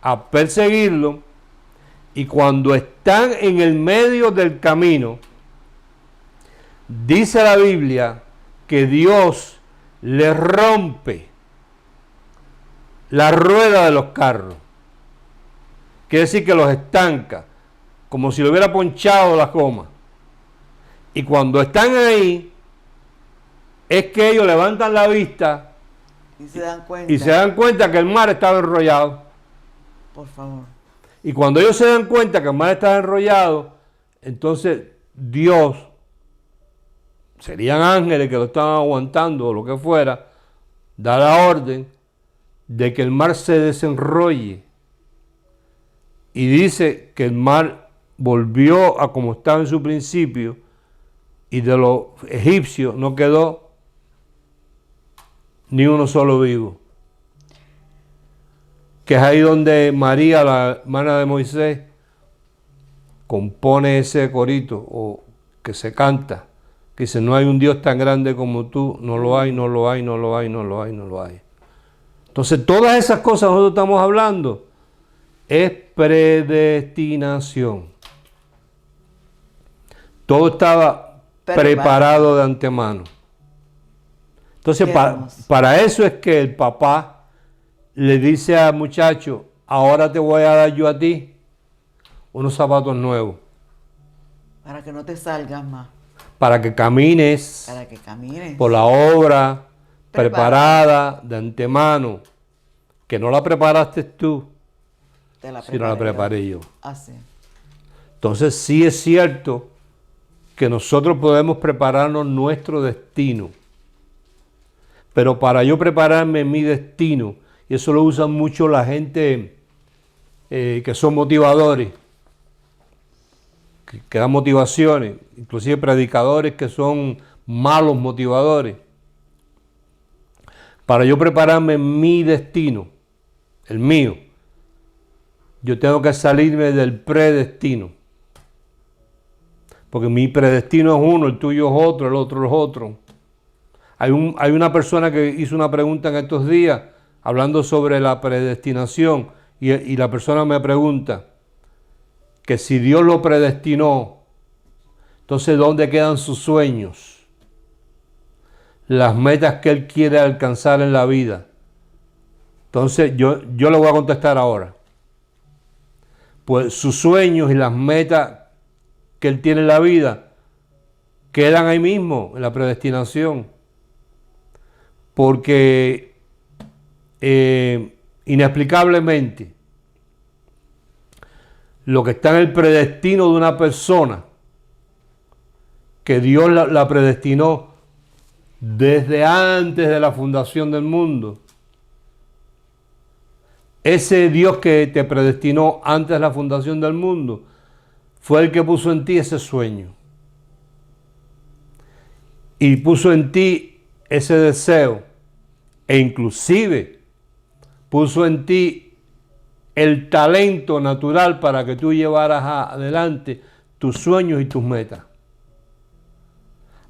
a perseguirlo, y cuando están en el medio del camino, dice la Biblia que Dios les rompe la rueda de los carros. Quiere decir que los estanca, como si le hubiera ponchado la goma. Y cuando están ahí, es que ellos levantan la vista y se dan cuenta que el mar estaba enrollado. Por favor. Y cuando ellos se dan cuenta que el mar estaba enrollado, entonces Dios, serían ángeles que lo estaban aguantando o lo que fuera, da la orden de que el mar se desenrolle. Y dice que el mar volvió a como estaba en su principio, y de los egipcios no quedó ni uno solo vivo. Que es ahí donde María, la hermana de Moisés, compone ese corito o que se canta, que dice, no hay un Dios tan grande como tú, no lo hay, no lo hay, no lo hay, no lo hay, no lo hay. Entonces todas esas cosas nosotros estamos hablando es predestinación. Todo estaba preparado de antemano. Entonces para eso es que el papá le dice al muchacho, ahora te voy a dar yo a ti unos zapatos nuevos. Para que no te salgas más. Para que camines. Para que camines. Por la obra preparada de antemano. Que no la preparaste tú, sino la preparé yo. Así. Entonces sí es cierto que nosotros podemos prepararnos nuestro destino. Pero para yo prepararme mi destino, y eso lo usan mucho la gente que son motivadores, que dan motivaciones, inclusive predicadores que son malos motivadores. Para yo prepararme mi destino, el mío, yo tengo que salirme del predestino. Porque mi predestino es uno, el tuyo es otro, el otro es otro. Hay una persona que hizo una pregunta en estos días hablando sobre la predestinación y la persona me pregunta que si Dios lo predestinó, entonces ¿dónde quedan sus sueños? Las metas que Él quiere alcanzar en la vida. Entonces yo le voy a contestar ahora. Pues sus sueños y las metas que Él tiene en la vida quedan ahí mismo, en la predestinación. Porque inexplicablemente lo que está en el predestino de una persona, que Dios la predestinó desde antes de la fundación del mundo, ese Dios que te predestinó antes de la fundación del mundo fue el que puso en ti ese sueño y puso en ti ese deseo e inclusive puso en ti el talento natural para que tú llevaras adelante tus sueños y tus metas.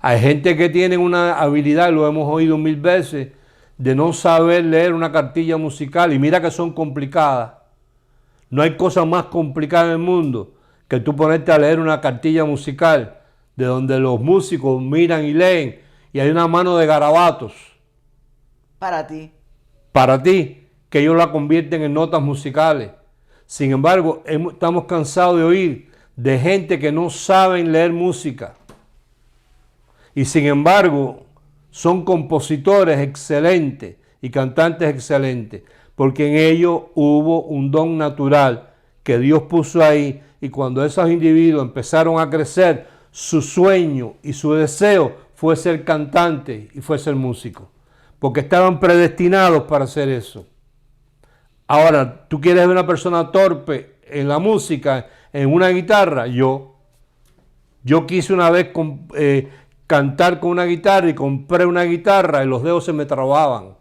Hay gente que tiene una habilidad, lo hemos oído 1000 veces, de no saber leer una cartilla musical, y mira que son complicadas. No hay cosa más complicada en el mundo que tú ponerte a leer una cartilla musical de donde los músicos miran y leen y hay una mano de garabatos. Para ti. Para ti, que ellos la convierten en notas musicales. Sin embargo, estamos cansados de oír de gente que no saben leer música. Y sin embargo, son compositores excelentes y cantantes excelentes, porque en ellos hubo un don natural que Dios puso ahí, y cuando esos individuos empezaron a crecer, su sueño y su deseo fue ser cantante y fue ser músico, porque estaban predestinados para hacer eso. Ahora, ¿tú quieres ver una persona torpe en la música, en una guitarra? Yo quise una vez cantar con una guitarra y compré una guitarra y los dedos se me trababan.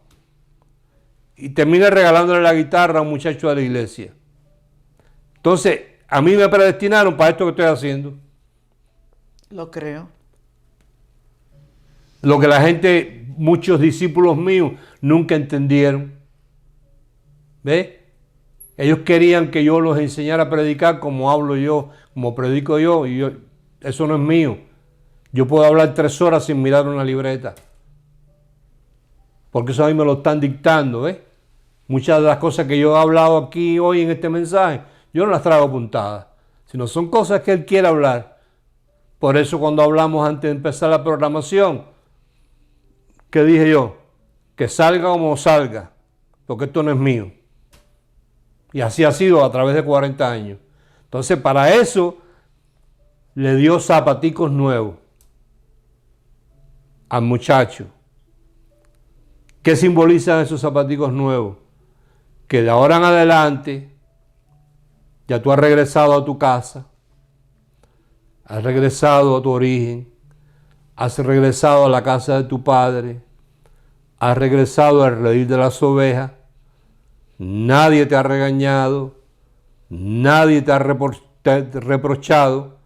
Y terminé regalándole la guitarra a un muchacho de la iglesia. Entonces, a mí me predestinaron para esto que estoy haciendo. Lo creo. Lo que la gente, muchos discípulos míos, nunca entendieron. ¿Ves? Ellos querían que yo los enseñara a predicar como hablo yo, como predico yo, y eso no es mío. Yo puedo hablar 3 horas sin mirar una libreta. Porque eso a mí me lo están dictando, ¿ves? Muchas de las cosas que yo he hablado aquí hoy en este mensaje, yo no las traigo apuntadas, sino son cosas que Él quiere hablar. Por eso cuando hablamos antes de empezar la programación, ¿qué dije yo? Que salga como salga, porque esto no es mío. Y así ha sido a través de 40 años. Entonces, para eso, le dio zapaticos nuevos al muchacho. ¿Qué simbolizan esos zapaticos nuevos? Que de ahora en adelante, ya tú has regresado a tu casa, has regresado a tu origen, has regresado a la casa de tu padre, has regresado al redil de las ovejas. Nadie te ha regañado, nadie te ha reprochado.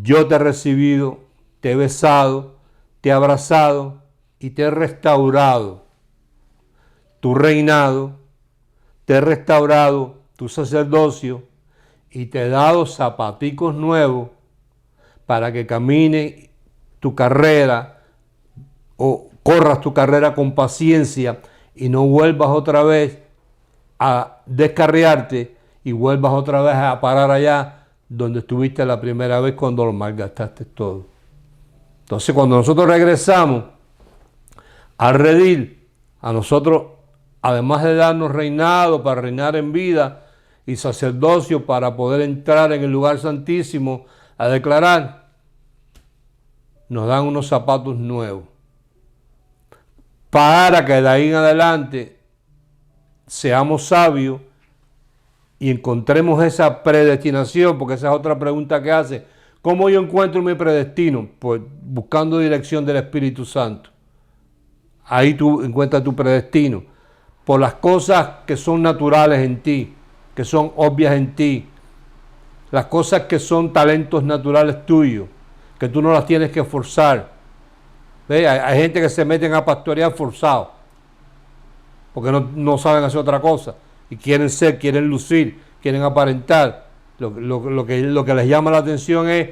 Yo te he recibido, te he besado, te he abrazado y te he restaurado tu reinado, te he restaurado tu sacerdocio y te he dado zapaticos nuevos para que camine tu carrera o corras tu carrera con paciencia y no vuelvas otra vez a descarriarte y vuelvas otra vez a parar allá donde estuviste la primera vez cuando lo malgastaste todo. Entonces, cuando nosotros regresamos al redil, a nosotros, además de darnos reinado para reinar en vida y sacerdocio para poder entrar en el lugar santísimo a declarar, nos dan unos zapatos nuevos para que de ahí en adelante seamos sabios y encontremos esa predestinación, porque esa es otra pregunta que hace. ¿Cómo yo encuentro mi predestino? Pues buscando dirección del Espíritu Santo. Ahí tú encuentras tu predestino. Por las cosas que son naturales en ti, que son obvias en ti. Las cosas que son talentos naturales tuyos, que tú no las tienes que forzar. Hay gente que se meten a pastorear forzado, porque no saben hacer otra cosa. Y quieren ser, quieren lucir, quieren aparentar. Lo que les llama la atención es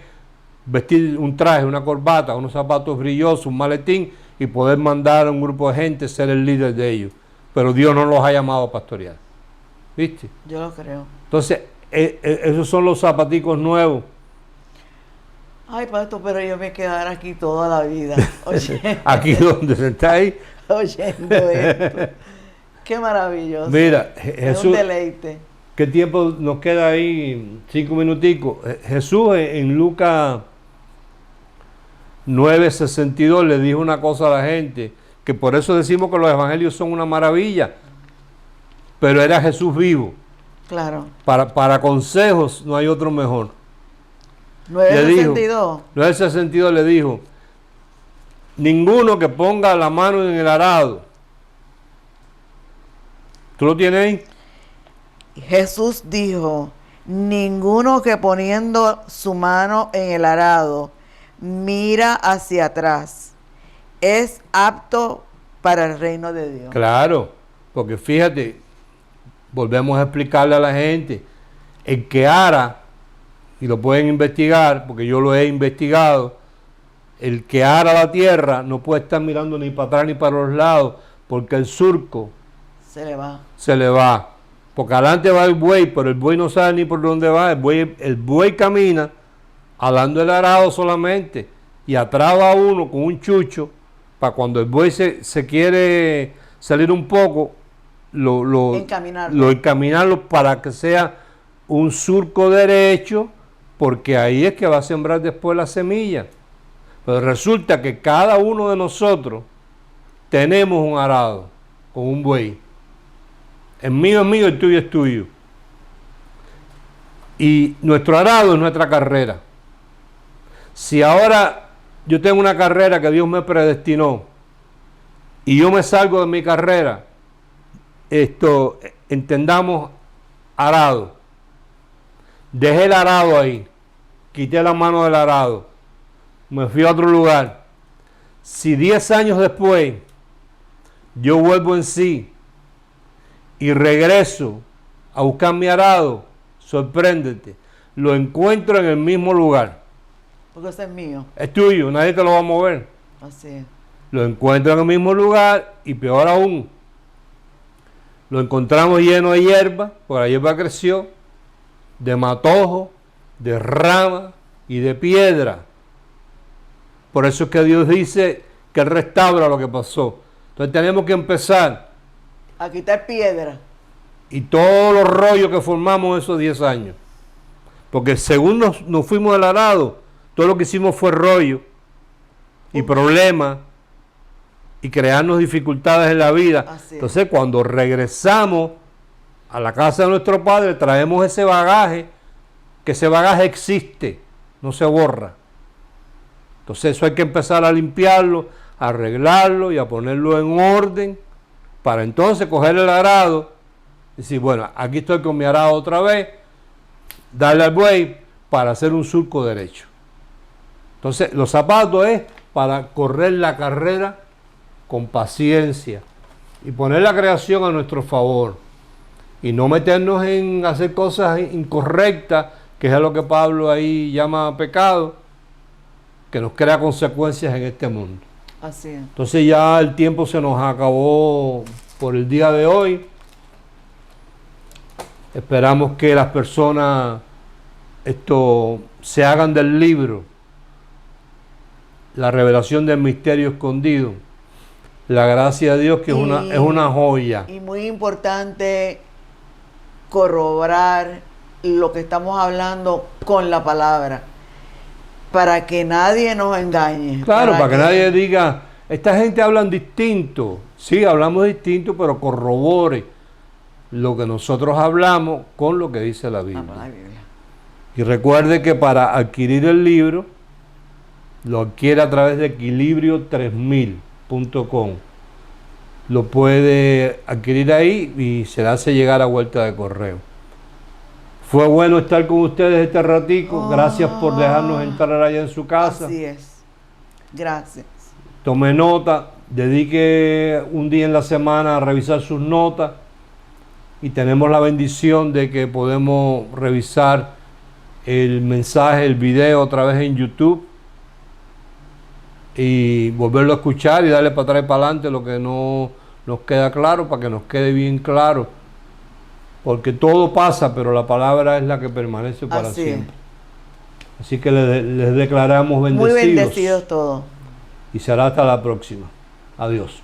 vestir un traje, una corbata, unos zapatos brillosos, un maletín y poder mandar a un grupo de gente ser el líder de ellos. Pero Dios no los ha llamado a pastorear. ¿Viste? Yo lo creo. Entonces, esos son los zapaticos nuevos. Ay, pastor, pero yo me quedaré aquí toda la vida. Aquí donde se está ahí. Oyendo esto. Qué maravilloso. Mira, es Jesús, un deleite. ¿Qué tiempo nos queda ahí? 5 minuticos. Jesús en Lucas 9:62 le dijo una cosa a la gente, que por eso decimos que los evangelios son una maravilla, pero era Jesús vivo. Claro. Para consejos no hay otro mejor. 9:62. 9:62 le dijo, ninguno que ponga la mano en el arado. ¿Tú lo tienes ahí? Jesús dijo, ninguno que poniendo su mano en el arado mira hacia atrás es apto para el reino de Dios. Claro, porque fíjate, volvemos a explicarle a la gente, el que ara, y lo pueden investigar, porque yo lo he investigado, el que ara la tierra no puede estar mirando ni para atrás ni para los lados, porque el surco se le va. Porque adelante va el buey, pero el buey no sabe ni por dónde va, el buey camina alando el arado solamente, y atrás va uno con un chucho, para cuando el buey se quiere salir un poco, encaminarlo para que sea un surco derecho, porque ahí es que va a sembrar después la semilla. Pero resulta que cada uno de nosotros tenemos un arado con un buey. El mío es mío, el tuyo es tuyo. Y nuestro arado es nuestra carrera. Si ahora yo tengo una carrera que Dios me predestinó y yo me salgo de mi carrera, entendamos arado. Dejé el arado ahí, quité la mano del arado, me fui a otro lugar. Si 10 años después yo vuelvo en sí y regreso a buscar mi arado, sorpréndete, lo encuentro en el mismo lugar. Porque ese es mío. Es tuyo, nadie te lo va a mover. Así es. Lo encuentro en el mismo lugar y peor aún, lo encontramos lleno de hierba, porque la hierba creció, de matojo, de rama y de piedra. Por eso es que Dios dice que Él restaura lo que pasó. Entonces tenemos que empezar a quitar piedra y todos los rollos que formamos esos 10 años. Porque según nos fuimos del arado, todo lo que hicimos fue rollo y problemas y crearnos dificultades en la vida. Entonces cuando regresamos a la casa de nuestro Padre, traemos ese bagaje, que ese bagaje existe, no se borra. Entonces eso hay que empezar a limpiarlo, a arreglarlo y a ponerlo en orden, para entonces coger el arado y decir, bueno, aquí estoy con mi arado otra vez, darle al buey para hacer un surco derecho. Entonces los zapatos es para correr la carrera con paciencia y poner la creación a nuestro favor y no meternos en hacer cosas incorrectas, que es lo que Pablo ahí llama pecado, que nos crea consecuencias en este mundo. Así es. Entonces ya el tiempo se nos acabó por el día de hoy. Esperamos que las personas se hagan del libro La revelación del misterio escondido, la gracia de Dios, que es una joya. Y muy importante corroborar lo que estamos hablando con la palabra, para que nadie nos engañe. Claro, para que nadie diga, esta gente hablan distinto. Sí, hablamos distinto, pero corrobore. lo que nosotros hablamos con lo que dice la Biblia. La Biblia. Y recuerde que para adquirir el libro, lo adquiere a través de equilibrio3000.com. Lo puede adquirir ahí y se le hace llegar a vuelta de correo. Fue bueno estar con ustedes este ratico. Gracias por dejarnos entrar allá en su casa. Así es. Gracias. Tome nota, dedique un día en la semana a revisar sus notas y tenemos la bendición de que podemos revisar el mensaje, el video otra vez en YouTube y volverlo a escuchar y darle para atrás y para adelante lo que no nos queda claro, para que nos quede bien claro, porque todo pasa, pero la palabra es la que permanece para siempre. Así que les declaramos bendecidos. Muy bendecidos todos. Y será hasta la próxima. Adiós.